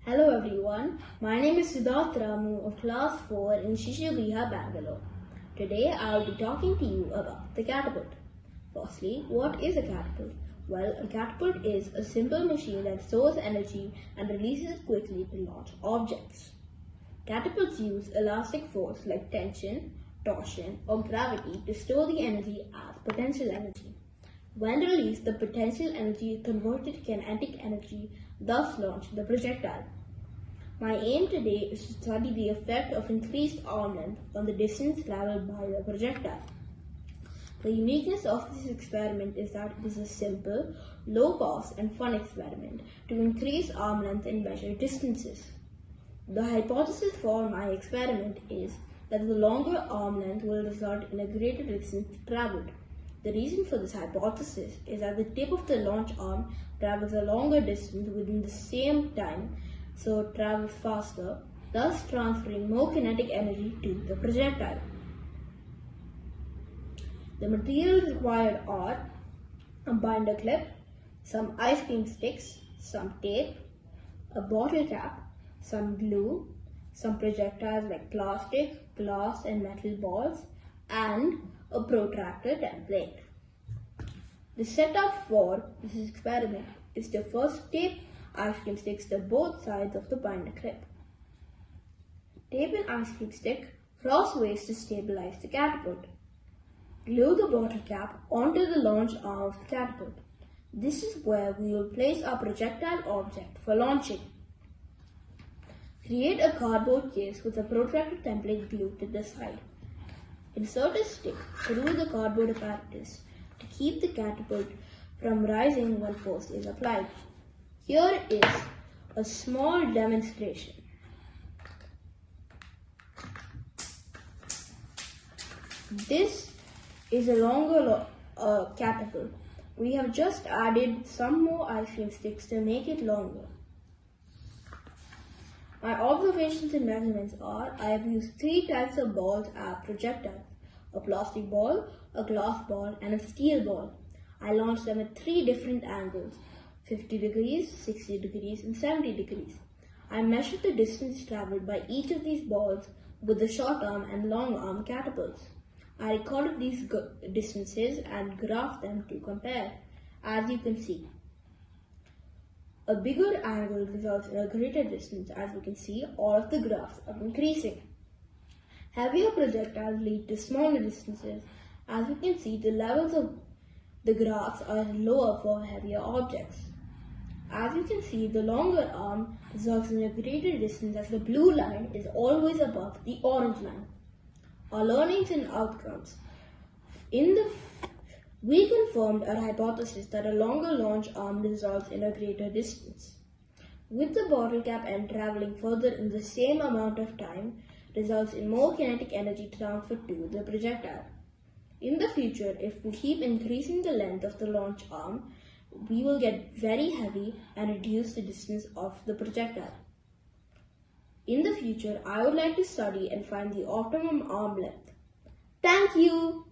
Hello everyone, my name is Siddharth of class 4 in Sishu Griha, Bangalore. Today I will be talking to you about the catapult. Firstly, what is a catapult? Well, a catapult is a simple machine that stores energy and releases it quickly to launch objects. Catapults use elastic force like tension, torsion or gravity to store the energy as potential energy. When released, the potential energy is converted to kinetic energy, thus launch the projectile. My aim today is to study the effect of increased arm length on the distance travelled by the projectile. The uniqueness of this experiment is that it is a simple, low-cost and fun experiment to increase arm length and measure distances. The hypothesis for my experiment is that the longer arm length will result in a greater distance travelled. The reason for this hypothesis is that the tip of the launch arm travels a longer distance within the same time, so it travels faster, thus transferring more kinetic energy to the projectile. The materials required are a binder clip, some ice cream sticks, some tape, a bottle cap, some glue, some projectiles like plastic, glass and metal balls, and a protractor template. The setup for this experiment is to first tape ice cream sticks to both sides of the binder clip. Tape an ice cream stick crossways to stabilize the catapult. Glue the bottle cap onto the launch arm of the catapult. This is where we will place our projectile object for launching. Create a cardboard case with a protractor template glued to the side. Insert a stick through the cardboard apparatus to keep the catapult from rising when force is applied. Here is a small demonstration. This is a longer catapult. We have just added some more ice cream sticks to make it longer. My observations and measurements are I have used 3 types of balls as projectiles: a plastic ball, a glass ball and a steel ball. I launched them at 3 different angles: 50 degrees, 60 degrees and 70 degrees. I measured the distance travelled by each of these balls with the short arm and long arm catapults. I recorded these distances and graphed them to compare. As you can see, a bigger angle results in a greater distance. As we can see, all of the graphs are increasing. Heavier projectiles lead to smaller distances. As you can see, the levels of the graphs are lower for heavier objects. As you can see, the longer arm results in a greater distance as the blue line is always above the orange line. Our learnings and outcomes. We confirmed our hypothesis that a longer launch arm results in a greater distance. With the bottle cap end traveling further in the same amount of time, results in more kinetic energy transferred to the projectile. In the future, if we keep increasing the length of the launch arm, we will get very heavy and reduce the distance of the projectile. In the future, I would like to study and find the optimum arm length. Thank you!